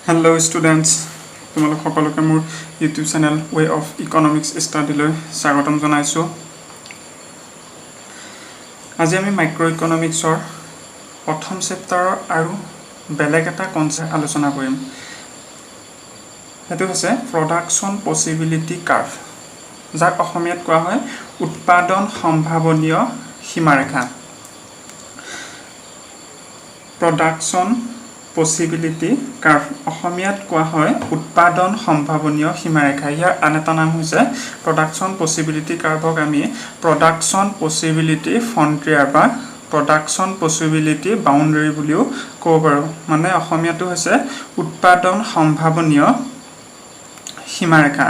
Hello students, তোমালোক সকলোকে মোৰ YouTube channel way of economics ষ্টাডিলৈ স্বাগতম জনাইছো। আজি আমি মাইক্ৰ ইকনমিক্সৰ প্ৰথম চেপ্টাৰৰ আৰু বেলেগ এটা কনসেপ্ট আলোচনা কৰিম। সেইটো হৈছে প্ৰডাকচন পসিবিলিটি কাৰ্ভ, যাক অসমীয়াত কোৱা হয় উৎপাদন সম্ভাৱনীয় সীমাৰেখা। প্ৰডাকচন পসিবিলিটি কাৰ্ভ অসমীয়াত কোৱা হয় উৎপাদন সম্ভাৱনীয় সীমাৰেখা। ইয়াৰ আন এটা নাম হৈছে প্ৰডাকচন পসিবিলিটি কাৰ্ভক আমি প্ৰডাকচন পসিবিলিটি ফ্ৰন্টিয়াৰ বা প্ৰডাকচন পসিবিলিটি বাউণ্ডাৰী বুলিও ক'ব পাৰোঁ। মানে অসমীয়াটো হৈছে উৎপাদন সম্ভাৱনীয় সীমাৰেখা,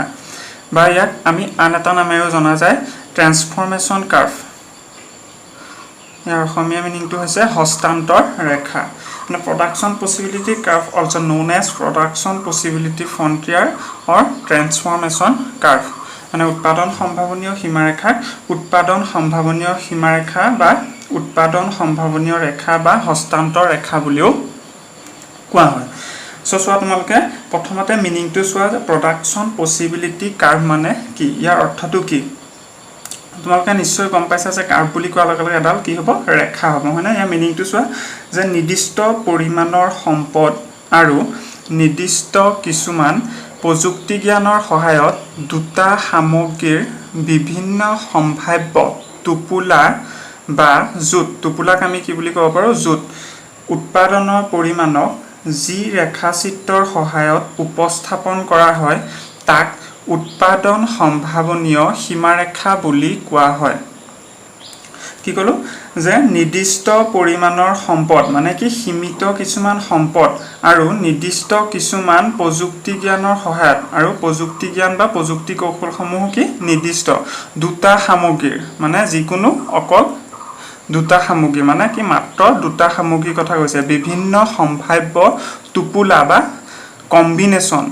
বা ইয়াক আমি আন এটা নামেৰেও জনা যায় ট্ৰান্সফৰমেশ্যন কাৰ্ভ। ইয়াৰ অসমীয়া মিনিংটো হৈছে হস্তান্তৰ ৰেখা। Production possibility curve, also known as production possibility frontier or transformation curve. মানে উৎপাদন সম্ভাৱনীয় সীমাৰেখা, উৎপাদন সম্ভাৱনীয় সীমাৰেখা বা উৎপাদন সম্ভাৱনীয় ৰেখা বা হস্তান্তৰ ৰেখা বুলিও কোৱা হয়। চোৱা তোমালোকে প্ৰথমতে মিনিংটো চোৱা যে প্ৰডাকচন পসিবিলিটি কাৰ্ভ মানে কি, ইয়াৰ অৰ্থটো কি। তোমালোকে নিশ্চয় গম পাইছা যে কাৰ্ভ বুলি কোৱাৰ লগে লগে এডাল কি হ'ব, ৰেখা হ'ব, হয়নে। ইয়াৰ মিনিংটো চোৱা যে নিৰ্দিষ্ট পৰিমাণৰ সম্পদ আৰু নিৰ্দিষ্ট কিছুমান প্ৰযুক্তি জ্ঞানৰ সহায়ত দুটা সামগ্ৰীৰ বিভিন্ন সম্ভাৱ্য টোপোলা বা জোট, টোপোলাক আমি কি বুলি ক'ব পাৰোঁ, জোট, উৎপাদনৰ পৰিমাণক যি ৰেখাচিত্ৰৰ সহায়ত উপস্থাপন কৰা হয় তাক উৎপাদন সম্ভাৱনীয় সীমাৰেখা বুলি কোৱা হয়। কি ক'লো যে নিৰ্দিষ্ট পৰিমাণৰ সম্পদ মানে কি সীমিত কিছুমান সম্পদ আৰু নিৰ্দিষ্ট কিছুমান প্ৰযুক্তি জ্ঞানৰ সহায়ত, আৰু প্ৰযুক্তি জ্ঞান বা প্ৰযুক্তি কৌশলসমূহ কি নিৰ্দিষ্ট দুটা সামগ্ৰীৰ, মানে যিকোনো অকল দুটা সামগ্ৰী, মানে কি মাত্ৰ দুটা সামগ্ৰীৰ কথা কৈছে, বিভিন্ন সম্ভাৱ্য টোপোলা বা কম্বিনেশ্যন,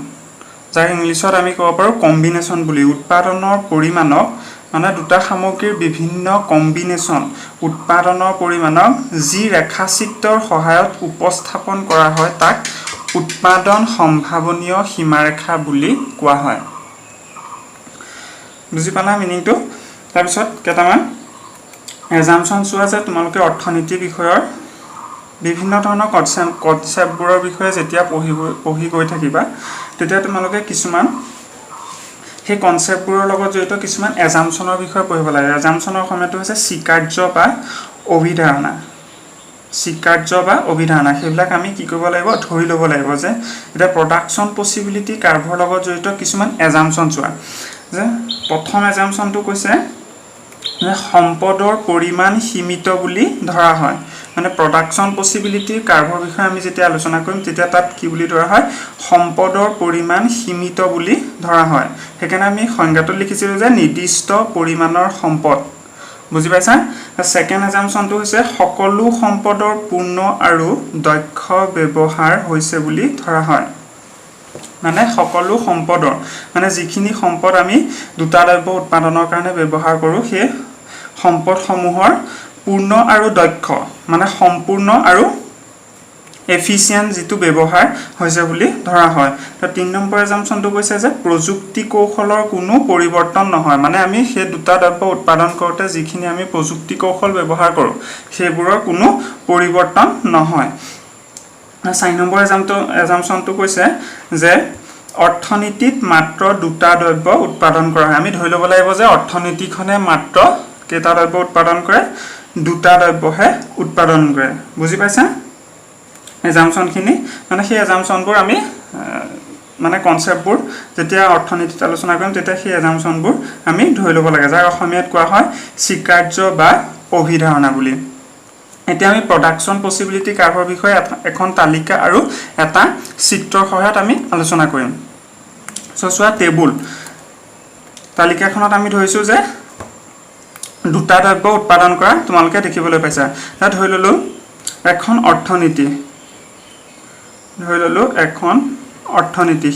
যাক ইংলিছত আমি ক'ব পাৰোঁ কম্বিনেশ্যন বুলি। উৎপাদনৰ পৰিমাণক মানে দুটা সামগ্ৰীৰ বিভিন্ন কম্বিনেশ্যন, উৎপাদনৰ পৰিমাণক যি ৰেখাচিত্ৰৰ সহায়ত উপস্থাপন কৰা হয় তাক উৎপাদন সম্ভাৱনীয় সীমাৰেখা বুলি কোৱা হয়। বুজি পালা মিনিংটো। তাৰপিছত কেইটামান এজাম্পশ্যন চোৱা যে তোমালোকে অৰ্থনীতি বিষয়ৰ বিভিন্ন ধৰণৰ কনচেপ্টবোৰৰ বিষয়ে যেতিয়া পঢ়ি গৈ থাকিবা তেতিয়া তোমালোকে কিছুমান সেই কনচেপ্টবোৰৰ লগত জড়িত কিছুমান এজাম্পশ্যনৰ বিষয়ে পঢ়িব লাগে। এজাম্পশ্যনৰ অসমীয়াটো হৈছে স্বীকাৰ্য বা অভিধাৰণা। স্বীকাৰ্য বা অভিধাৰণা সেইবিলাক আমি কি কৰিব লাগিব, ধৰি ল'ব লাগিব। যে এতিয়া প্ৰডাকচন পসিবিলিটি কাৰ্ভৰ লগত জড়িত কিছুমান এজাম্পশ্যন চোৱা যে প্ৰথম এজাম্পশ্যনটো কৈছে যে সম্পদৰ পৰিমাণ সীমিত বুলি ধৰা হয়। মানে প্ৰডাকচন পসিবিলিটি কাৰ্ভৰ বিষয়ে আমি যেতিয়া আলোচনা কৰিম তেতিয়া তাত কি বুলি ধৰা হয়, সম্পদৰ পৰিমাণ সীমিত বুলি ধৰা হয়। সেইকাৰণে আমি সংজ্ঞাটো লিখিছিলোঁ যে নিৰ্দিষ্ট পৰিমাণৰ সম্পদ। বুজি পাইছা। ছেকেণ্ড এজাম্পশ্যনটো হৈছে সকলো সম্পদৰ পূৰ্ণ আৰু দক্ষ ব্যৱহাৰ হৈছে বুলি ধৰা হয়। মানে সকলো সম্পদৰ মানে যিখিনি সম্পদ আমি দুটা দ্ৰব্য উৎপাদনৰ কাৰণে ব্যৱহাৰ কৰোঁ সেই সম্পদসমূহৰ পূৰ্ণ আৰু দক্ষ মানে সম্পূৰ্ণ আৰু এফিচিয়েণ্ট যিটো ব্যৱহাৰ হৈছে বুলি ধৰা হয়। তো ৩ নম্বৰ এজাম্পশ্যনটো কৈছে যে প্ৰযুক্তি কৌশলৰ কোনো পৰিৱৰ্তন নহয়। মানে আমি সেই দুটা দ্ৰব্য উৎপাদন কৰোঁতে যিখিনি আমি প্ৰযুক্তি কৌশল ব্যৱহাৰ কৰোঁ সেইবোৰৰ কোনো পৰিৱৰ্তন নহয়। ৪ নম্বৰ এজাম্পশ্যনটো কৈছে যে অৰ্থনীতিত মাত্ৰ দুটা দ্ৰব্য উৎপাদন কৰা হয়। আমি ধৰি ল'ব লাগিব যে অৰ্থনীতিখনে মাত্ৰ কেইটা দ্ৰব্য উৎপাদন কৰে, দুটা দ্ৰব্যহে উৎপাদন কৰে। বুজি পাইছা এজাম্পশ্যনখিনি। মানে সেই এজাম্পশ্যনবোৰ আমি মানে কনচেপ্টবোৰ যেতিয়া অৰ্থনীতিত আলোচনা কৰিম তেতিয়া সেই এজাম্পশ্যনবোৰ আমি ধৰি ল'ব লাগে, যাক অসমীয়াত কোৱা হয় স্বীকাৰ্য বা অভিধাৰণা বুলি। এতিয়া আমি প্ৰডাকচন পসিবিলিটি কাৰ্ভৰ বিষয়ে এখন তালিকা আৰু এটা চিত্ৰৰ সহায়ত আমি আলোচনা কৰিম। চোৱা টেবুল তালিকাখনত আমি ধৰিছোঁ যে দুটা দ্ৰব্য উৎপাদন কৰা তোমালোকে দেখিবলৈ পাইছা। তাত ধৰি ল'লোঁ এখন অৰ্থনীতি,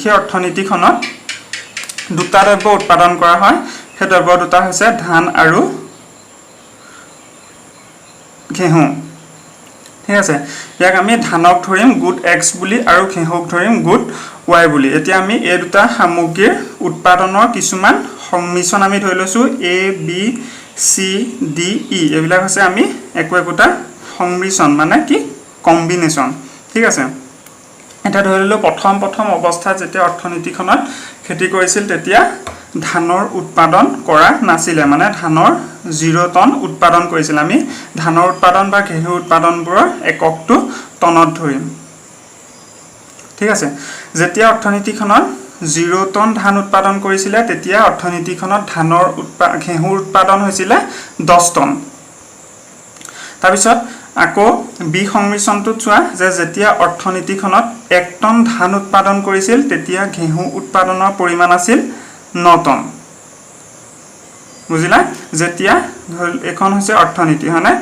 সেই অৰ্থনীতিখনত দুটা দ্ৰব্য উৎপাদন কৰা হয়। সেই দ্ৰব্য দুটা হৈছে ধান আৰু ঘেঁহু। ঠিক আছে ইয়াক আমি ধানক ধৰিম গুড x বুলি আৰু ঘেঁহুক ধৰিম গুড y বুলি এতিয়া আমি এই দুটা সামগ্ৰীৰ উৎপাদনৰ কিছুমান সংমিশ্ৰণ আমি ধৰি লৈছো a b c d e এইবিলাক হৈছে আমি একোটা সংমিশ্ৰণ মানে কি কম্বিনেশন ঠিক আছে এটা ধৰি ললো প্ৰথম অৱস্থাত যেতিয়া অৰ্থনীতিখনত খেতি কৰিছিল তেতিয়া ধানৰ উৎপাদন কৰা নাছিলে মানে ধানৰ 0 টন উৎপাদন কৰিছিল আমি ধানৰ উৎপাদন বা ঘেঁহু উৎপাদনবোৰৰ এককটো টনত ধৰিম ঠিক আছে যেতিয়া অৰ্থনীতিখনত 0 টন ধান উৎপাদন কৰিছিলে তেতিয়া অৰ্থনীতিখনত ধানৰ ঘেঁহুৰ উৎপাদন হৈছিলে 10 টন তাৰ পিছত আকৌ বি সংমিশ্ৰণটো চোৱা যে যেতিয়া অৰ্থনীতিখনত 1 টন ধান উৎপাদন কৰিছিল তেতিয়া ঘেঁহু উৎপাদনৰ পৰিমাণ আছিল 9 টন বুজিলা যেতিয়া এখন হৈছে অৰ্থনীতি হয়নে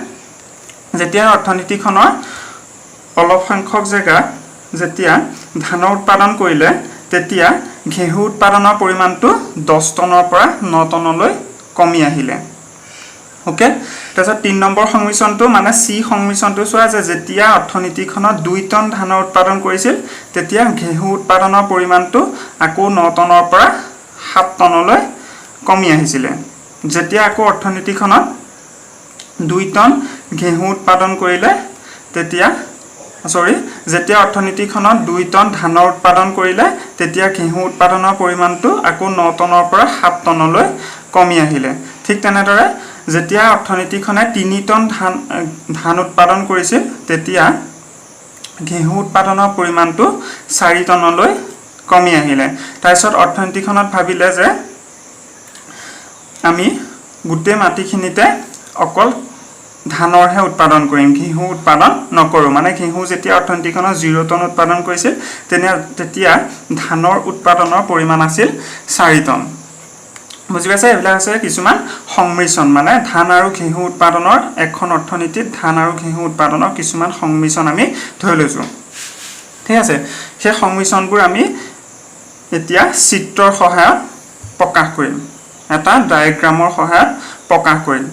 যেতিয়া অৰ্থনীতিখনৰ অলপ সংখ্যক জায়গা যেতিয়া ধানৰ উৎপাদন কৰিলে তেতিয়া ঘেঁহু উৎপাদনৰ পৰিমাণটো 10 টনৰ পৰা 9 টনলৈ কমি আহিলে ওকে তাৰপিছত 3 নম্বৰ সংমিশ্ৰণটো মানে সি সংমিশ্ৰণটো চোৱা যে যেতিয়া অৰ্থনীতিখনত 2 টন ধানৰ উৎপাদন কৰিছিল তেতিয়া ঘেঁহু উৎপাদনৰ পৰিমাণটো আকৌ 9 টনৰ পৰা 7 টনলৈ কমি আহিছিলে যেতিয়া আকৌ অৰ্থনীতিখনত 2 টন ঘেঁহু উৎপাদন কৰিলে তেতিয়া যেতিয়া অৰ্থনীতিখনত 2 টন ধানৰ উৎপাদন কৰিলে তেতিয়া ঘেঁহু উৎপাদনৰ পৰিমাণটো আকৌ 9 টনৰ পৰা 7 টনলৈ কমি আহিলে ঠিক তেনেদৰে যেতিয়া অৰ্থনীতিখনে 3 টন ধান উৎপাদন কৰিছিল তেতিয়া ঘেঁহু উৎপাদনৰ পৰিমাণটো 4 টনলৈ কমি আহিলে তাৰপিছত অৰ্থনীতিখনত ভাবিলে যে আমি গুটে মাটিখিনিতে অকল ধানৰহে উৎপাদন কৰিম ঘেঁহু উৎপাদন নকৰো মানে ঘেঁহু যেতিয়া অৰ্থনীতিখনত 0 টন উৎপাদন কৰিছিল তেতিয়া ধানৰ উৎপাদনৰ পৰিমাণ আছিল 4 টন বুজি পাইছে এবিলাক আছে কিছুমান সংমিশ্ৰণ মানে ধান আৰু ঘেঁহু উৎপাদনৰ এখন অৰ্থনীতিত ধান আৰু ঘেঁহু উৎপাদনৰ কিছুমান সংমিশ্ৰণ আমি ধৰি লৈছো ঠিক আছে সেই সংমিশ্ৰণবোৰ আমি এতিয়া চিত্ৰৰ সহায়ত প্ৰকাশ কৰিম এটা ডায়াগ্ৰামৰ সহায়ত প্ৰকাশ কৰিম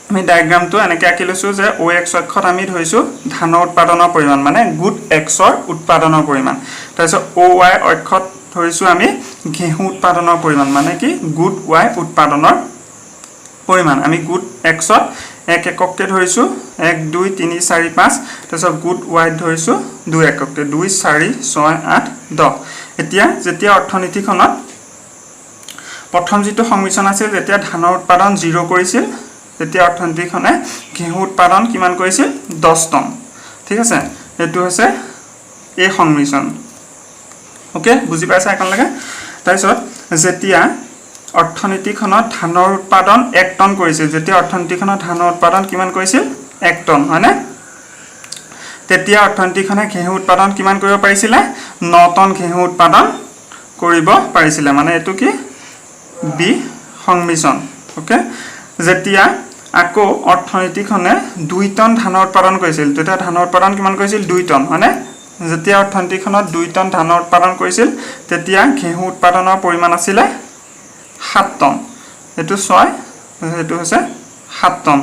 আমি ডায়াগ্ৰামটো এনেকৈ আঁকি লৈছো যে OX অক্ষত আমি ধৰিছো ধানৰ উৎপাদনৰ পৰিমাণ মানে গুড X ৰ উৎপাদনৰ পৰিমাণ তাৰপিছত OY অক্ষত ধৰিছো আমি ঘেঁহু উৎপাদনৰ পৰিমাণ মানে কি গুড Y উৎপাদনৰ পৰিমাণ আমি গুড X ত এক একককে ধৰিছো 1 2 3 4 5 তাৰপিছত গুড Y ধৰিছো 2 একককে 2 4 6 8 10 এতিয়া যেতিয়া অৰ্থনীতিখনত প্ৰথম যেটো সংমিশ্ৰণ আছিল যেতিয়া ধানৰ উৎপাদন 0 কৰিছিল তেতিয়া অৰ্থনীতিখনে ঘেঁহু উৎপাদন কিমান কৰিছিল 10 টন ঠিক আছে এটো হৈছে এই সংমিশ্ৰণ ওকে বুজি পাইছা এখন লাগে তাৰপিছত যেতিয়া অৰ্থনীতিখনত ধানৰ উৎপাদন 1 টন কৰিছিল যেতিয়া অৰ্থনীতিখনত ধানৰ উৎপাদন কিমান কৰিছিল 1 টন হয়নে তেতিয়া অৰ্থনীতিখনে ঘেঁহু উৎপাদন কিমান কৰিব পাৰিছিল 9 টন ঘেঁহু উৎপাদন কৰিব পাৰিছিল মানে এটো কি বি সংমিশ্ৰণ ওকে যেতিয়া আকৌ অৰ্থনীতিখনে 2 টন ধানৰ উৎপাদন কৰিছিল তেতিয়া ধানৰ উৎপাদন কিমান কৰিছিল 2 টন হয়নে যেতিয়া অৰ্থনীতিখনত 2 টন ধানৰ উৎপাদন কৰিছিল তেতিয়া ঘেঁহু উৎপাদনৰ পৰিমাণ আছিল 7 টন এটো 6 এটো হৈছে 7 টন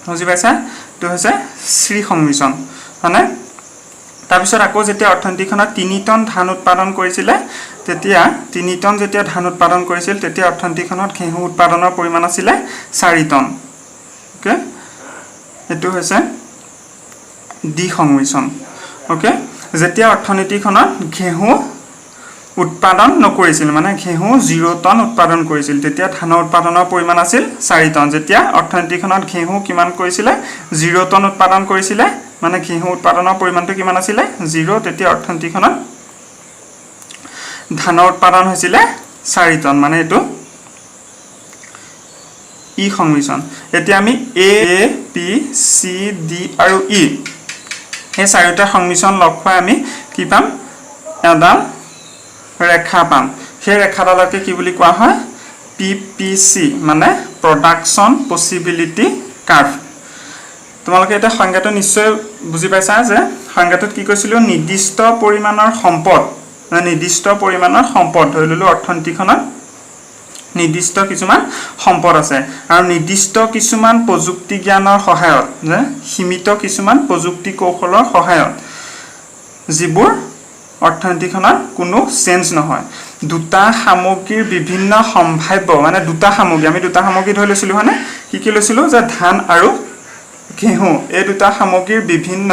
বুজি পাইছা এটো হৈছে শ্ৰী সংমিশ্ৰণ মানে তাৰ পিছত আকৌ যেতিয়া অৰ্থনীতিখনত 3 টন ধান উৎপাদন কৰিছিল তেতিয়া 3 টন যেতিয়া ধান উৎপাদন কৰিছিল তেতিয়া অৰ্থনীতিখনত ঘেঁহু উৎপাদনৰ পৰিমাণ আছিল 4 টন ওকে এটো হৈছে ডি সংমিশ্ৰণ ওকে যেতিয়া অৰ্থনীতিখনত ঘেঁহু উৎপাদন নকৰিছিল মানে ঘেঁহু 0 টন উৎপাদন কৰিছিল তেতিয়া ধানৰ উৎপাদনৰ পৰিমাণ আছিল 4 টন যেতিয়া অৰ্থনীতিখনত ঘেঁহু কিমান কৰিছিল 0 টন উৎপাদন কৰিছিল মানে ঘেঁহু উৎপাদনৰ পৰিমাণটো কিমান আছিল 0 তেতিয়া অৰ্থনীতিখনত ধানৰ উৎপাদন হৈছিল 4 টন মানে এটো ই সংমিশ্ৰণ এতিয়া আমি A P C D আৰু E এই চাৰিটা সংমিশ্ৰণ লক্ষয় আমি কি পাম এডাল ৰেখা পাম সেই ৰেখাডালকে কি বুলি কোৱা হয় PPC মানে প্ৰডাকচন পসিবিলিটি কাৰ্ভ তোমালোকে এটা সংজ্ঞাটো নিশ্চয় বুজি পাইছা যে সংজ্ঞাটোত কি কৈছিল নিৰ্দিষ্ট পৰিমাণৰ সম্পদ ধৰি ললো অৰ্থনীতিখনত নিৰ্দিষ্ট কিছুমান সম্পদ আছে আৰু নিৰ্দিষ্ট কিছুমান প্ৰযুক্তি জ্ঞানৰ সহায়ত যে সীমিত কিছুমান প্ৰযুক্তি কৌশলৰ সহায়ত যিবোৰ অৰ্থনীতিখনৰ কোনো চেঞ্জ নহয় দুটা সামগ্ৰীৰ বিভিন্ন সম্ভাব্য মানে দুটা সামগ্ৰী আমি দুটা সামগ্ৰী ধৰি লৈছিলো হয়নে কি লৈছিলো যে ধান আৰু ঘেঁহু এই দুটা সামগ্ৰীৰ বিভিন্ন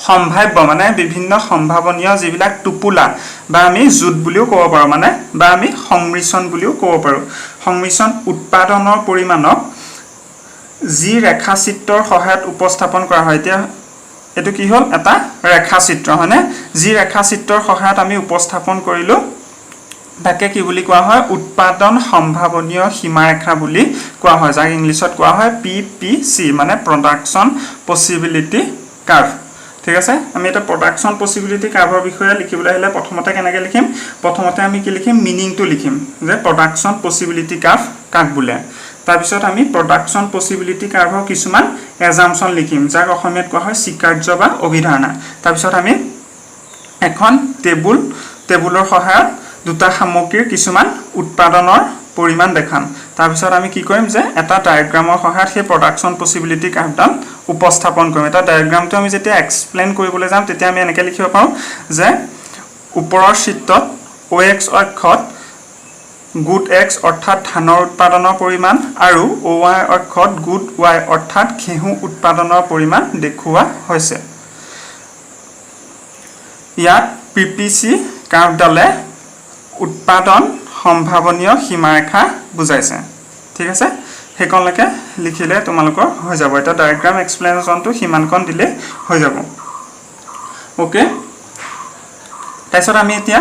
সম্ভাব্য মানে বিভিন্ন সম্ভাৱনীয় যিবিলাক টুপুলা বা আমি জুট বুলিও ক'ব পাৰো মানে বা আমি সংমিশ্ৰণ বুলিও ক'ব পাৰো সংমিশ্ৰণ উৎপাদনৰ পৰিমাণক যি ৰেখাচিত্ৰৰ সহায়ত উপস্থাপন কৰা হয় এতিয়া এটো কি হল এটা ৰেখাচিত্ৰ হয়নে যি ৰেখাচিত্ৰৰ সহায়ত আমি উপস্থাপন কৰিলো তাকে কি বুলি কোৱা হয় উৎপাদন সম্ভাৱনীয় সীমাৰেখা বুলি কোৱা হয় যাক ইংলিছত কোৱা হয় PPC মানে প্ৰডাকচন পসিবিলিটি কাৰ্ভ ঠিক আছে আমি এটা প্ৰডাকচন পসিবিলিটি কাৰ্ভৰ বিষয়ে লিখিবলৈ হলে প্ৰথমতে কেনেকৈ লিখিম প্ৰথমতে আমি কি লিখিম মিনিংটো লিখিম যে প্ৰডাকচন পসিবিলিটি কাৰ্ভ কাক বোলে তাৰ পিছত আমি প্ৰডাকচন পসিবিলিটি কাৰ্ভৰ কিছুমান এজাম্পশন লিখিম যাক অসমীয়াত কোৱা হয় স্বীকাৰ্য বা অভিধাৰণা তাৰ পিছত আমি এখন টেবুলৰ সহায়ত দুটা সামগ্ৰীৰ কিছুমান উৎপাদনৰ পৰিমাণ দেখাম তাৰ পিছত আমি কি কৰিম যে এটা ডায়াগ্ৰামৰ সহায়ত সেই প্ৰডাকচন পসিবিলিটি কাৰ্ভডাল উপস্থাপন কৰিম এটা ডায়াগ্ৰামটো আমি যেতিয়া এক্সপ্লেইন কৰিবলৈ যাম তেতিয়া আমি এনেকৈ লিখিব পাৰোঁ যে ওপৰৰ চিত্ৰত OX অক্ষত গুড X অৰ্থাৎ ধানৰ উৎপাদনৰ পৰিমাণ আৰু OY অক্ষত গুড Y অৰ্থাৎ ঘেঁহু উৎপাদনৰ পৰিমাণ দেখুওৱা হৈছে ইয়াত PPC কাৰ্ভডালে উৎপাদন সম্ভাৱনীয় সীমাৰেখা বুজাইছে ঠিক আছে হেকনলৈকে লিখিলে তোমালোকৰ হৈ যাব এটা ডায়াগ্ৰাম এক্সপ্লেনেশ্যনটো হিমানকন দিলে হৈ যাব ওকে তাৰপিছত আমি এতিয়া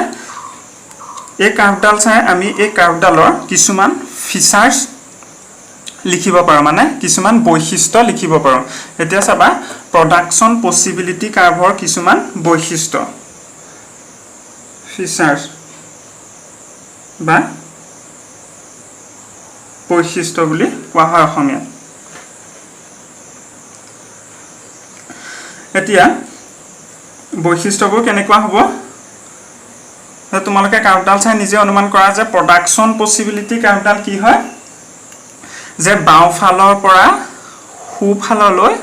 এই কাৰ্ভডাল চাই আমি এই কাৰ্ভডালৰ কিছুমান ফিচাৰ্স লিখিব পাৰো মানে কিছুমান বৈশিষ্ট্য লিখিব পাৰো এতিয়া চাবা প্ৰডাকচন পসিবিলিটি কাৰ্ভৰ কিছুমান বৈশিষ্ট্য ফিচাৰ্স বা বৈশিষ্ট্য বুলি কোৱা হয় অসমীয়া এতিয়া বৈশিষ্ট্যবোৰ কেনেকুৱা হ'ব তোমালোকে কাৰ্ভডাল চাই নিজে অনুমান কৰা যে প্ৰডাকচন পসিবিলিটি কাৰ্ভডাল কি হয় যে বাওঁফালৰ পৰা সোঁফাললৈ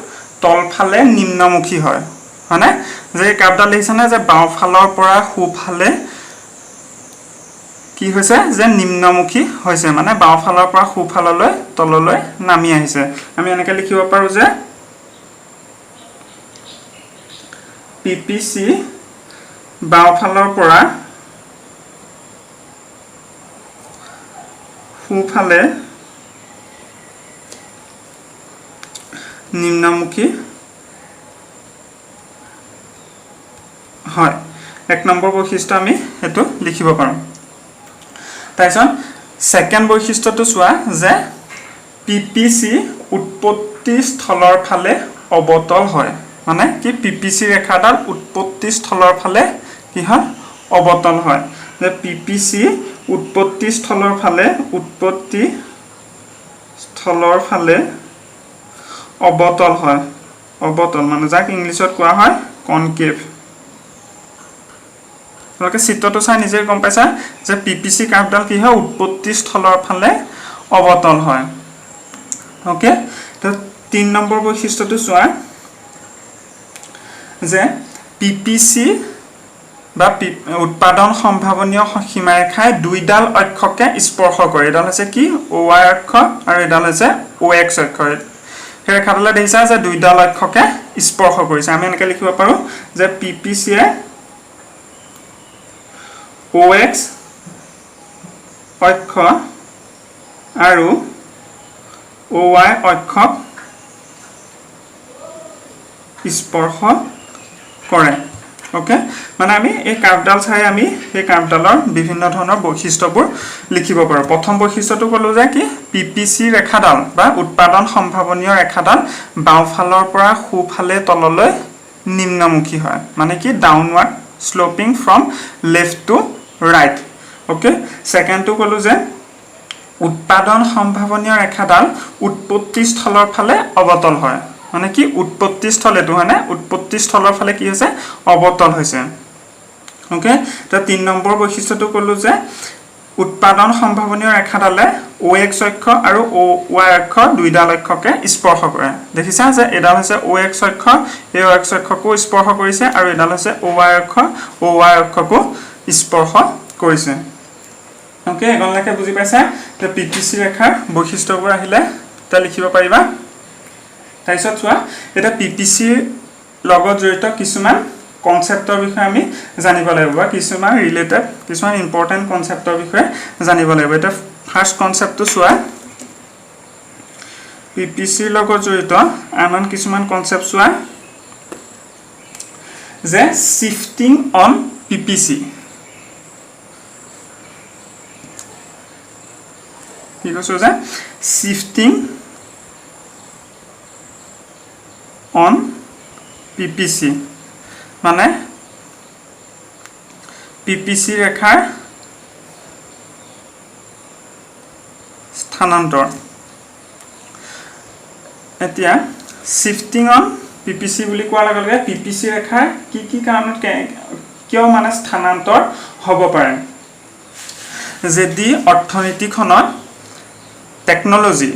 তলফালে নিম্নমুখী হয় হয়নে যে কাৰ্ভডাল দেখিছানে যে বাওঁফালৰ পৰা সোঁফালে কি হৈছে যে নিম্নমুখী হৈছে মানে বাওঁফালৰ পৰা সোঁফাললৈ তললৈ নামি আহিছে আমি এনেকৈ লিখিব পাৰো যে PPC বাওঁফালৰ পৰা সোঁফালে নিম্নমুখী হয় এক নম্বৰ বৈশিষ্ট্য আমি হেতু লিখিব পাৰো তাৰপিছত সেকেন্ড বৈশিষ্ট্যটো চোৱা যে PPC উৎপত্তি স্থলৰ ফালে অৱতল হয় মানে কি PPC ৰেখাডাল উৎপত্তি স্থলৰ ফালে কি হয় অৱতল হয় যে PPC উৎপত্তি স্থলৰ ফালে অৱতল হয় অৱতল মানে যাক ইংলিছত কোৱা হয় কনকেভ তোমালোকে চিত্ৰটো চাই নিজে গম পাইছা যে PPC কাৰ্ভডাল কি হয় উৎপত্তি স্থলৰ ফালে অৱতল হয় ওকে তো 3 নম্বৰ বৈশিষ্ট্যটো চোৱা যে PPC বা উৎপাদন সম্ভাৱনীয় সীমাৰেখাই দুইডাল অক্ষকে স্পৰ্শ কৰে এডাল হৈছে কি OY অক্ষ আৰু এডাল হৈছে OX অক্ষ সেই ৰেখাডালে দেখিছা যে দুইডাল অক্ষকে স্পৰ্শ কৰিছে আমি এনেকৈ লিখিব পাৰো যে PPC এ OX অক্ষ আৰু OY অক্ষক স্পৰ্শ কৰে ওকে মানে আমি এই কাৰ্ভডাল চাই আমি এই কাৰ্ভডালৰ বিভিন্ন ধৰণৰ বৈশিষ্ট্যবোৰ লিখিব পাৰো প্ৰথম বৈশিষ্ট্যটো কলো যে কি PPC ৰেখাডাল বা উৎপাদন সম্ভাৱনীয় ৰেখাডাল বাওঁফালৰ পৰা সোঁফালে তললৈ নিম্নমুখী হয় মানে কি downward sloping from left to right okay সেকেন্ডটো কলো যে উৎপাদন সম্ভাৱনীয় ৰেখাডাল উৎপত্তি স্থলৰ ফালে অৱতল হয় মানে কি উৎপত্তি স্থল এটো হয়নে উৎপত্তি স্থলৰ ফালে কি হৈছে অৱতল হৈছে ওকে তো 3 নম্বৰ বৈশিষ্ট্যটো কলো যে উৎপাদন সম্ভাৱনীয় ৰেখাডালে OX অক্ষ আৰু OY অক্ষ দুইডাল অক্ষকে স্পৰ্শ কৰে দেখিছা যে এডাল হৈছে OX অক্ষ এই OX অক্ষকো স্পৰ্শ কৰিছে আৰু এডাল হৈছে OY অক্ষ OY অক্ষকো স্পৰ্শ কৰিছে ওকে এগনলৈকে বুজি পাইছা যে PPC ৰেখাৰ বৈশিষ্ট্যবোৰ আহিলে তা লিখিব পাৰিবা তাৰপিছত চোৱা এটা PPC লগত জড়িত কিছুমান কনসেপ্টৰ বিষয়ে আমি জানিব লাগিব বা কিছুমান ৰিলেটেড কিছুমান ইম্পৰ্টেন্ট কনসেপ্টৰ বিষয়ে জানিব লাগিব এটা ফাৰ্স্ট কনসেপ্টটো চোৱা PPC লগত জড়িত আন কিছুমান কনসেপ্ট চোৱা যে শিফটিং অন PPC কি কৈছো যে শিফটিং অন PPC মানে PPC ৰেখাৰ স্থানান্তৰ এতিয়া শিফটিং অন PPC বুলি কোৱাৰ লগে লগে PPC ৰেখাৰ কি কাৰণত কিয় মানে স্থানান্তৰ হ'ব পাৰে যদি অৰ্থনীতিখনত টেকনলজি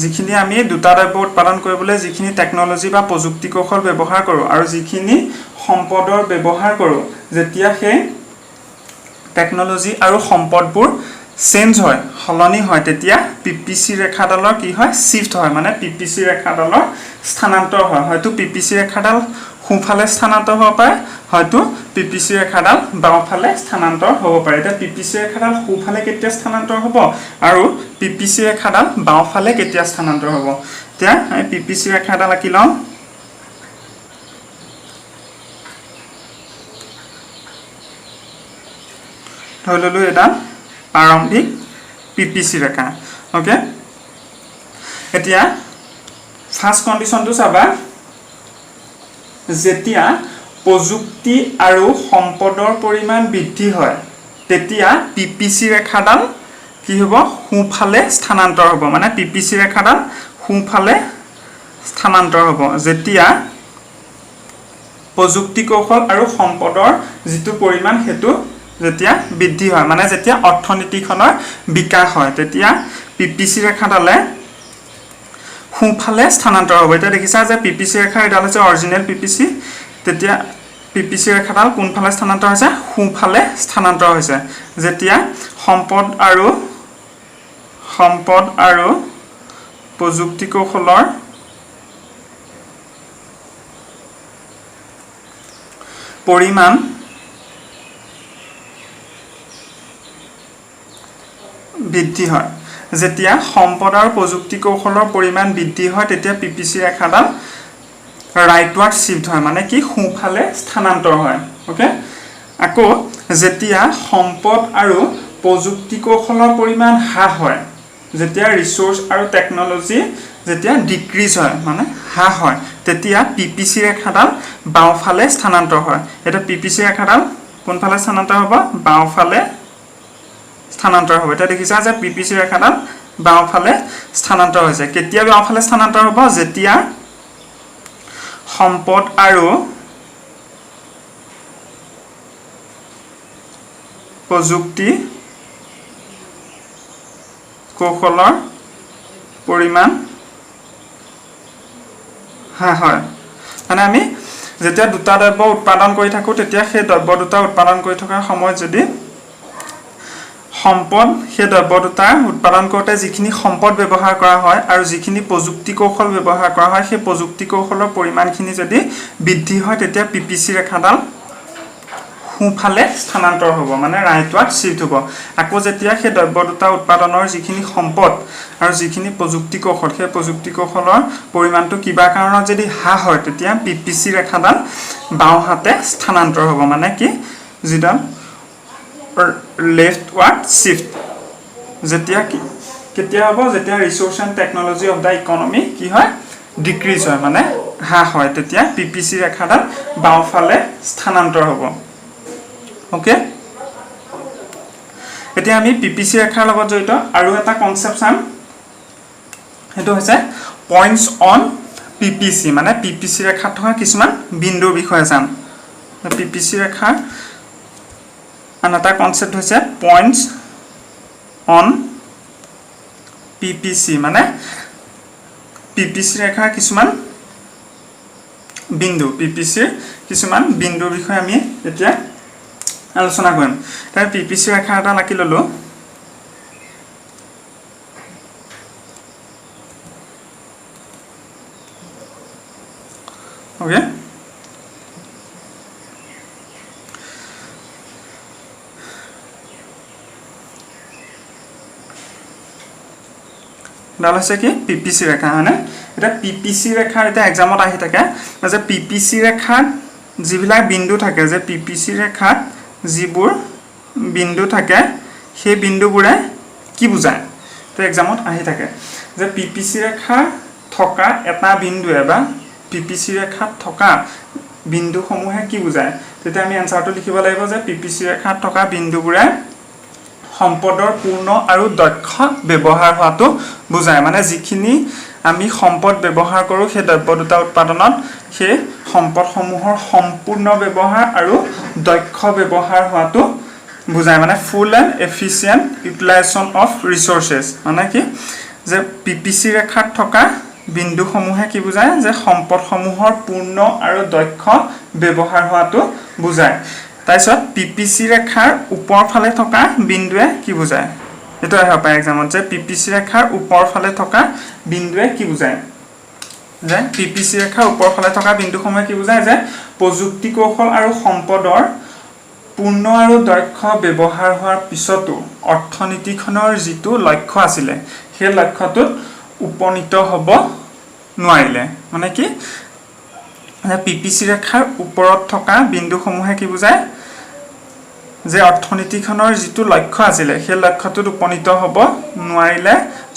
যিখিনি আমি দুটা দ্ৰব্য উৎপাদন কৰিবলৈ যিখিনি টেকনলজি বা প্ৰযুক্তি কৌশল ব্যৱহাৰ কৰো আৰু যিখিনি সম্পদৰ ব্যৱহাৰ কৰো যেতিয়া সেই টেকনলজি আৰু সম্পদবোৰ চেঞ্জ হয় হলনি হয় তেতিয়া PPC ৰেখাডালৰ কি হয় শিফট হয় মানে PPC ৰেখাডালৰ স্থানান্তৰ হয় হয়তো PPC ৰেখাডাল সোঁফালে স্থানান্তৰ হ'ব পাৰে হয়তো PPC ৰেখাডাল বাওঁফালে স্থানান্তৰ হ'ব পাৰে এটা PPC ৰেখাডাল সোঁফালে কেতিয়া স্থানান্তৰ হ'ব আৰু PPC ৰেখাডাল বাওঁফালে কেতিয়া স্থানান্তৰ হ'ব এতিয়া আমি PPC ৰেখাডাল আঁকি লওঁ ধৰি ললো এটা আৰম্ভিক PPC ৰেখা ওকে এতিয়া ফাৰ্স্ট কন্ডিশনটো চাবা যেতিয়া প্ৰযুক্তি আৰু সম্পদৰ পৰিমাণ বৃদ্ধি হয় তেতিয়া PPC ৰেখাডাল কি হ'ব সোঁফালে স্থানান্তৰ হ'ব মানে PPC ৰেখাডাল সোঁফালে স্থানান্তৰ হ'ব যেতিয়া প্ৰযুক্তি কৌশল আৰু সম্পদৰ যিটো পৰিমাণ হেতু যেতিয়া বৃদ্ধি হয় মানে যেতিয়া অৰ্থনীতিখনৰ বিকাশ হয় তেতিয়া PPC ৰেখাডালে সোঁফালে স্থানান্তৰ হ'ব এটা দেখিছা যে PPC ৰেখা এডাল হৈছে অৰিজিনেল PPC তেতিয়া PPC ৰেখাডাল কোনফালে স্থানান্তৰ হৈছে সোঁফালে স্থানান্তৰ হৈছে যেতিয়া সম্পদ আৰু প্ৰযুক্তি কৌশলৰ পৰিমাণ বৃদ্ধি হয় যেতিয়া সম্পদ আৰু প্ৰযুক্তি কৌশলৰ পৰিমাণ বৃদ্ধি হয় তেতিয়া PPC ৰেখাডাল ৰাইটৱাৰ্ড শিফট হয় মানে কি সোঁফালে স্থানান্তৰ হয় ওকে আকৌ যেতিয়া সম্পদ আৰু প্ৰযুক্তি কৌশলৰ পৰিমাণ হ্ৰাস হয় যেতিয়া ৰিসোৰ্স আৰু টেকনলজি যেতিয়া ডিক্ৰিজ হয় মানে হ্ৰাস হয় তেতিয়া PPC ৰেখাডাল বাওঁফালে স্থানান্তৰ হয় এটা PPC ৰেখাডাল কোনফালে স্থানান্তৰ হ'ব বাওঁফালে স্থানান্তৰ হ'ব এটা দেখিছা যে PPC ৰেখাডাল বাওঁফালে স্থানান্তৰ হৈছে কেতিয়া বাওঁফালে স্থানান্তৰ হ'ব যেতিয়া সম্পদ আৰু প্ৰযুক্তি কৌশলৰ পৰিমাণ হয় মানে আমি যেতিয়া দুটা দ্ৰব্য উৎপাদন কৰি থাকো তেতিয়া সেই দ্ৰব্য দুটা উৎপাদন কৰি থকাৰ সময়ত যদি সম্পদ সেই দ্ৰব্য দুটা উৎপাদন কৰোতে যিখিনি সম্পদ ব্যৱহাৰ কৰা হয় আৰু যিখিনি প্ৰযুক্তি কৌশল ব্যৱহাৰ কৰা হয় সেই প্ৰযুক্তি কৌশলৰ পৰিমাণখিনি যদি বৃদ্ধি হয় তেতিয়া PPC ৰেখাডাল সোঁফালে স্থানান্তৰ হ'ব মানে ৰাইটৱাৰ্ড শিফট হ'ব আকৌ যেতিয়া সেই দ্ৰব্য দুটা উৎপাদনৰ যিখিনি সম্পদ আৰু যিখিনি প্ৰযুক্তি কৌশল সেই প্ৰযুক্তি কৌশলৰ পৰিমাণটো কিবা কাৰণত যদি হ্ৰাস হয় তেতিয়া PPC ৰেখাডাল বাওঁহাতে স্থানান্তৰ হ'ব মানে কি যিডাল leftward shift যেতিয়া কি কেতিয়া হ'ব যেতিয়া resource and technology of the economy কি হয় ডিক্ৰিজ হয় মানে হ্ৰাস হয় তেতিয়া PPC ৰেখাডাল বাওঁফালে স্থানান্তৰ হ'ব ওকে এতিয়া আমি PPC ৰেখাৰ লগত জড়িত আৰু এটা কনসেপ্ট চাম হেতু হৈছে পইণ্টছ অন PPC মানে PPC ৰেখাত থকা কিছুমান বিন্দুৰ বিষয়ে চাম PPC ৰেখাৰ আন এটা কনসেপ্ট হৈছে পইণ্টছ অন পিপিসি মানে পিপিসি ৰেখাৰ কিছুমান বিন্দু পিপিসিৰ কিছুমান বিন্দুৰ বিষয়ে আমি এতিয়া আলোচনা কৰিম তাৰ পিপিসি ৰেখা এটা আঁকি ললো ওকে ডাল আছে কি পিপিসি ৰেখা হয়নে এটা পিপিসি ৰেখাৰ এটা এক্সামত আহি থাকে যে পিপিসি ৰেখাত যিবিলাক বিন্দু থাকে যে পিপিসি ৰেখাত যিবোৰ বিন্দু থাকে সেই বিন্দুবোৰে কি বুজায় তো এক্সামত আহি থাকে যে পিপিসি ৰেখা থকা এটা বিন্দুৱে বা পিপিসি ৰেখাত থকা বিন্দুসমূহে কি বুজায় তেতিয়া আমি আনসাৰটো লিখিব লাগিব যে পিপিসি ৰেখাত থকা বিন্দুবোৰে সম্পদৰ পূৰ্ণ আৰু দক্ষ ব্যৱহাৰ হোৱাটো বুজায় মানে যিখিনি আমি সম্পদ ব্যৱহাৰ কৰো সেই দ্ৰব্য দুটা উৎপাদনত সেই সম্পদসমূহৰ সম্পূৰ্ণ ব্যৱহাৰ আৰু দক্ষ ব্যৱহাৰ হোৱাটো বুজায় মানে ফুল এণ্ড এফিচিয়েন্ট ইউটিলাইজেশন অফ ৰিসোৰ্সেস মানে কি যে পিপিসি ৰেখাত থকা বিন্দুসমূহে কি বুজায় যে সম্পদসমূহৰ পূৰ্ণ আৰু দক্ষ ব্যৱহাৰ হোৱাটো বুজায় তাইছত পিপিসি ৰেখাৰ ওপৰ ফালে থকা বিন্দুৱে কি বুজায় এটো আহিব পাৰে এক্সামত যে পিপিসি ৰেখাৰ ওপৰ ফালে থকা বিন্দুৱে কি বুজায় যে পিপিসি ৰেখাৰ ওপৰ ফালে থকা বিন্দুসমূহে কি বুজায় যে প্ৰযুক্তি কৌশল আৰু সম্পদৰ পূৰ্ণ আৰু দক্ষ ব্যৱহাৰ হোৱাৰ পিছতো অৰ্থনীতিখনৰ যিটো লক্ষ্য আছিল সেই লক্ষ্যটোত উপনীত হ'ব নোৱাৰিলে মানে কি পিপিসি ৰেখাৰ ওপৰত থকা বিন্দুসমূহে কি বুজায় যে অৰ্থনীতিখনৰ যিটো লক্ষ্য আছিল সেই লক্ষ্যটোত উপনীত হ'ব নোৱাৰিলে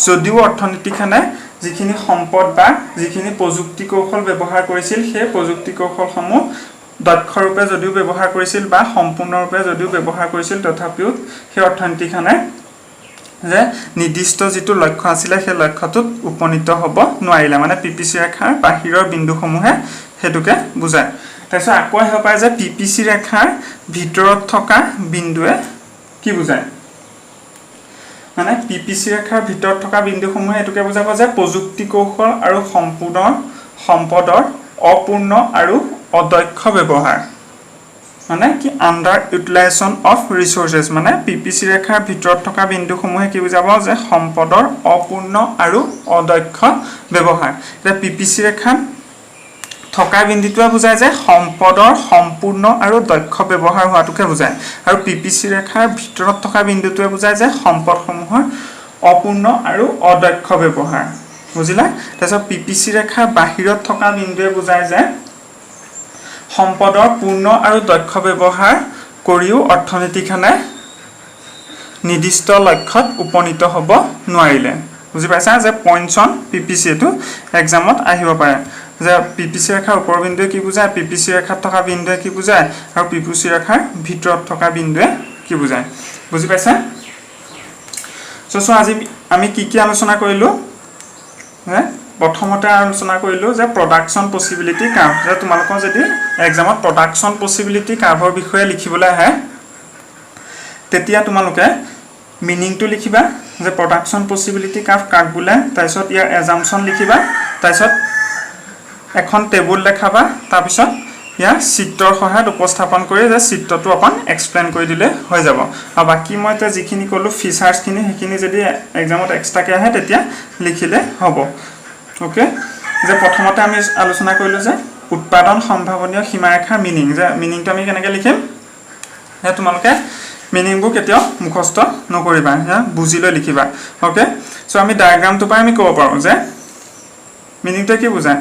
যদিও অৰ্থনীতিখনে যিখিনি সম্পদ বা যিখিনি প্ৰযুক্তি কৌশল ব্যৱহাৰ কৰিছিল সেই প্ৰযুক্তি কৌশলসমূহ দক্ষ ৰূপে যদিও ব্যৱহাৰ কৰিছিল বা সম্পূৰ্ণৰূপে যদিও ব্যৱহাৰ কৰিছিল তথাপিও সেই অৰ্থনীতিখনে যে নিৰ্দিষ্ট যিটো লক্ষ্য আছিল সেই লক্ষ্যটোত উপনীত হ'ব নোৱাৰিলে মানে পিপিসি ৰেখাৰ বাহিৰৰ বিন্দুসমূহে হেতুকে বুজায় তাইছো আকৌ আহিব পাৰে যে পিপিসি ৰেখাৰ ভিতৰত থকা বিন্দুৱে কি বুজায় মানে পিপিসি ৰেখাৰ ভিতৰত থকা বিন্দুসমূহে হেতুকে বুজাব যে প্ৰযুক্তি কৌশল আৰু সম্পূৰ্ণ সম্পদৰ অপূৰ্ণ আৰু অদক্ষ ব্যৱহাৰ মানে কি আন্ডাৰ ইউটিলাইজেশন অফ ৰিসোৰ্সেস মানে পিপিসি ৰেখাৰ ভিতৰত থকা বিন্দুসমূহে কি বুজাব যে সম্পদৰ অপূৰ্ণ আৰু অদক্ষ ব্যৱহাৰ এটা পিপিসি ৰেখাত থকা বিন্দুটোৱে বুজায় যে সম্পদৰ সম্পূৰ্ণ আৰু দক্ষ ব্যৱহাৰ হোৱাটোকে বুজায় আৰু পিপিসি ৰেখাৰ ভিতৰত থকা বিন্দুটোৱে বুজায় যে সম্পদসমূহৰ অপূৰ্ণ আৰু অদক্ষ ব্যৱহাৰ বুজিলা তাৰছত পিপিসি ৰেখাৰ বাহিৰত থকা বিন্দুৱে বুজায় যে সম্পদৰ পূৰ্ণ আৰু দক্ষ ব্যৱহাৰ কৰিও অৰ্থনীতিখনে নিৰ্দিষ্ট লক্ষ্যত উপনীত হ'ব নোৱাৰিলে বুজি পাইছা যে পইণ্টছ অন পিপিসি এটো এক্সামত আহিব পাৰে যে পিপিসি ৰেখাৰ ওপৰ বিন্দুৱে কি বুজায় পিপিসি ৰেখাত থকা বিন্দুৱে কি বুজায় আৰু পিপিসি ৰেখাৰ ভিতৰত থকা বিন্দুৱে কি বুজায় বুজি পাইছা সো আজি আমি কি আলোচনা কৰিলো প্ৰথমতে আলোচনা কৰিলো যে প্ৰডাকচন পসিবিলিটি কাৰ্ভ যে তোমালোকৰ যদি এক্সামত প্ৰডাকচন পসিবিলিটি কাৰ্ভৰ বিষয়ে লিখিবলৈ আহে তেতিয়া তোমালোকে মিনিংটো লিখিবা যে প্ৰডাকচন পসিবিলিটি কাৰ্ভ কাক বোলে তাৰপিছত ইয়াৰ এজাম্পশন লিখিবা তাৰপিছত এখন টেবুল দেখাবা তাৰপিছত ইয়াৰ চিত্ৰৰ সহায়ত উপস্থাপন কৰি যে চিত্ৰটো অকন এক্সপ্লেইন কৰি দিলে হৈ যাব আৰু বাকি মই তে যিখিনি কলো ফিচাৰ্স খিনি হেখিনি যদি এক্সামত এক্সট্ৰাকে আহে তেতিয়া লিখিলে হ'ব ওকে যে প্ৰথমতে আমি আলোচনা কৰিলো যে উৎপাদন সম্ভাৱনীয় সীমাৰেখাৰ মিনিং যে মিনিংটো আমি কেনেকৈ লিখিম হে তোমালোকে মিনিংবোৰ কেতিয়াও মুখস্থ নকৰিবা হে বুজি লৈ লিখিবা ওকে সো আমি ডায়াগ্ৰামটো পাই আমি ক'ব পাৰো যে মিনিংটো কি বুজায়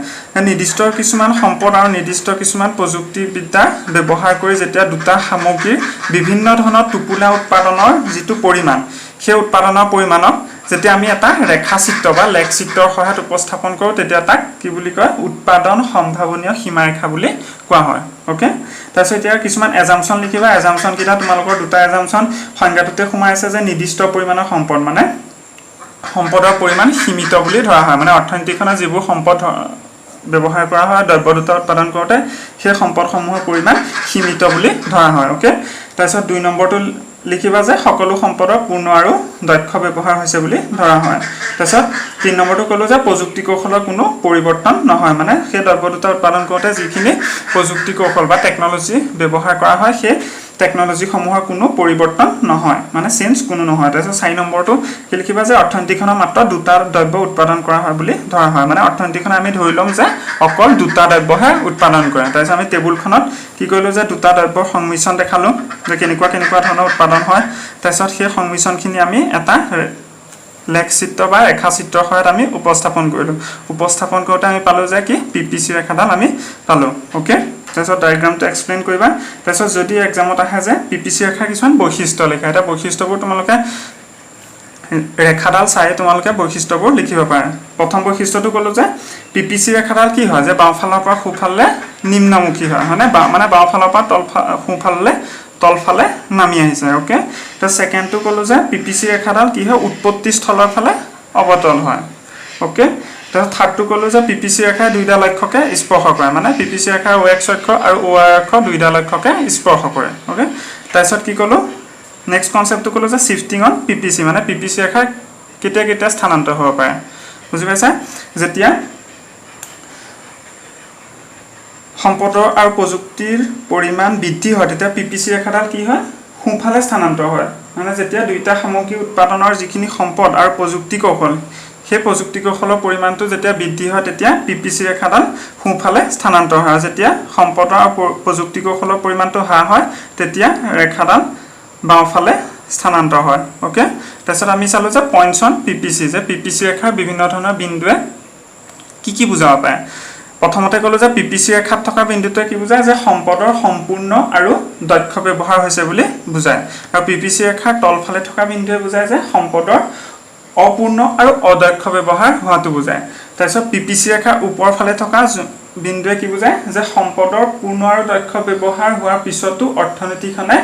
নিৰ্দিষ্ট কিছুমান সম্পদ আৰু নিৰ্দিষ্ট কিছুমান প্ৰযুক্তিবিদ্যা ব্যৱহাৰ কৰি যেতিয়া দুটা সামগ্ৰীৰ বিভিন্ন ধৰণৰ টুপুলা উৎপাদনৰ যিটো পৰিমাণ সেই উৎপাদনৰ পৰিমাণক যেতিয়া আমি এটা ৰেখাচিত্ৰ বা লেখচিত্ৰৰ সহায়ত উপস্থাপন কৰো তেতিয়া তাক কি বুলি কয় উৎপাদন সম্ভাৱনীয় সীমাৰেখা বুলি কোৱা হয় ওকে তাৰপিছত এতিয়া কিছুমান এজাম্পশন লিখিবা এজাম্পশন কিটা তোমালোকৰ দুটা এজাম্পশন সংজ্ঞাটোতে সোমাই আছে যে নিৰ্দিষ্ট পৰিমাণৰ সম্পদ মানে সম্পদৰ পৰিমাণ সীমিত বুলি ধৰা হয় মানে অৰ্থনীতিখনৰ যিবোৰ সম্পদ ব্যৱহাৰ কৰা হয় দ্ৰব্য দুটা উৎপাদন কৰোতে সেই সম্পদসমূহৰ পৰিমাণ সীমিত বুলি ধৰা হয় ওকে তাৰপিছত 2 নম্বৰটো লিখিবা যে সকলো সম্পদৰ পূৰ্ণ আৰু দক্ষ ব্যৱহাৰ হৈছে বুলি ধৰা হয় তাৰপিছত 3 নম্বৰটো ক'লো যে প্ৰযুক্তি কৌশলৰ কোনো পৰিৱৰ্তন নহয় মানে সেই দ্ৰব্য দুটা উৎপাদন কৰোঁতে যিখিনি প্ৰযুক্তি কৌশল বা টেকনলজি ব্যৱহাৰ কৰা হয় সেই টেকনলজি সমূহৰ কোনো পৰিৱৰ্তন নহয় মানে চেঞ্জ কোনো নহয় তাৰপিছত 4 নম্বৰটো কি লিখিবা যে অৰ্থনীতিখনৰ মাত্ৰ দুটা দ্ৰব্য উৎপাদন কৰা হয় বুলি ধৰা হয় মানে অৰ্থনীতিখন আমি ধৰি লম যে অকল দুটা দ্ৰব্যহে উৎপাদন কৰে তাৰপিছত আমি টেবুলখনত কি কৰিলো যে দুটা দ্ৰব্যৰ সংমিশ্ৰণ দেখালো যে কেনেকুৱা ধৰণৰ উৎপাদন হয় তাৰপিছত সেই সংমিশ্ৰণখিনি আমি এটা লেখ চিত্ৰ বা ৰেখা চিত্ৰৰ সহায়ত আমি উপস্থাপন কৰিলো উপস্থাপন কৰোঁতে আমি পালো যে কি পিপিসি ৰেখাডাল আমি পালো ওকে তাৰপিছত ডায়াগ্ৰামটো এক্সপ্লেইন কৰিবা তাৰপিছত যদি এক্সামত আহে যে পিপিসি ৰেখাৰ কিছুমান বৈশিষ্ট্য লেখা এটা বৈশিষ্ট্যবোৰ তোমালোকে ৰেখাডাল চাই তোমালোকে বৈশিষ্ট্যবোৰ লিখিব পাৰা প্ৰথম বৈশিষ্ট্যটো ক'লো যে পিপিসি ৰেখাডাল কি হয় যে বাওঁফালৰ পৰা সোঁফালে নিম্নমুখী হয় মানে বাওঁফালৰ পৰা সোঁফালে তলফালে নামি আহিছে ওকে তো সেকেন্ডটো ক'লো যে পিপিসি ৰেখাডাল কি হয় উৎপত্তি স্থলৰ ফালে অৱতল হয় ওকে তো থাৰ্ডটো ক'লো যে পিপিসি ৰেখাই দুইটা লক্ষ্যকে স্পৰ্শ কৰে মানে পিপিসি ৰেখাৰ ওএক্স অক্ষ আৰু ওৱাই অক্ষ দুইটা লক্ষ্যকে স্পৰ্শ কৰে ওকে তাৰপিছত কি ক'লো নেক্সট কনসেপ্টটো ক'লো যে শিফটিং অন পিপিসি মানে পিপিসি ৰেখা কেতিয়া স্থানান্তৰ হ'ব পাৰে বুজি পাইছা যেতিয়া সম্পদৰ আৰু প্ৰযুক্তিৰ পৰিমাণ বৃদ্ধি হয় তেতিয়া পিপিসি ৰেখাডাল কি হয় সোঁফালে স্থানান্তৰ হয় মানে যেতিয়া দুইটা সামগ্ৰী উৎপাদনৰ যিখিনি সম্পদ আৰু প্ৰযুক্তি কৌশল সেই প্ৰযুক্তি কৌশলৰ পৰিমাণটো যেতিয়া বৃদ্ধি হয় তেতিয়া পিপিসি ৰেখাডাল সোঁফালে স্থানান্তৰ হয় যেতিয়া সম্পদৰ আৰু প্ৰযুক্তি কৌশলৰ পৰিমাণটো হ্ৰাস হয় তেতিয়া ৰেখাডাল বাওঁফালে স্থানান্তৰ হয় ওকে তাৰপিছত আমি চালো যে পইণ্টছ অন পিপিসি যে পিপিসি ৰেখাৰ বিভিন্ন ধৰণৰ বিন্দুৱে কি বুজাব পাৰে প্ৰথমতে ক'লো যে পিপিসি ৰেখাত থকা বিন্দুটোৱে কি বুজায় যে সম্পদৰ সম্পূৰ্ণ আৰু দক্ষ ব্যৱহাৰ হৈছে বুলি বুজায় আৰু পিপিসি ৰেখাৰ তলফালে থকা বিন্দুৱে বুজায় যে সম্পদৰ অপূৰ্ণ আৰু অদক্ষ ব্যৱহাৰ হোৱাটো বুজায় তাৰপিছত পিপিসি ৰেখাৰ ওপৰ ফালে থকা বিন্দুৱে কি বুজায় যে সম্পদৰ পূৰ্ণ আৰু দক্ষ ব্যৱহাৰ হোৱাৰ পিছতো অৰ্থনীতিখনে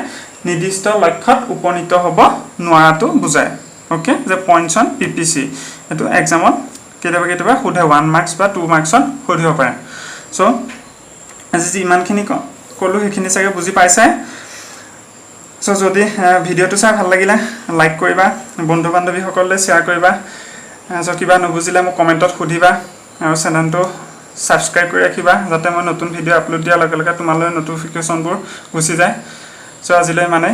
নিৰ্দিষ্ট লক্ষ্যত উপনীত হ'ব নোৱাৰাটো বুজায় ওকে যে পইণ্টছ অন পিপিসি এটো এক্সামত কেতিয়াবা সোধে 1 মাৰ্কস বা 2 মাৰ্কসত সুধিব পাৰে সো আজি ইমানখিনি ক'লো সেইখিনি চাগে বুজি পাইছে সো যদি ভিডিওটো চাই ভাল লাগিলে লাইক কৰিবা বন্ধু বান্ধৱীসকললৈ শ্বেয়াৰ কৰিবা সো কিবা নুবুজিলে মোক কমেন্টত সুধিবা আৰু চেনেলটো সাবস্ক্ৰাইব কৰি ৰাখিবা যাতে মই নতুন ভিডিও আপলোড দিয়াৰ লগে লগে তোমালৈ নটিফিকেশনবোৰ গুচি যায় সো আজিলৈ মানে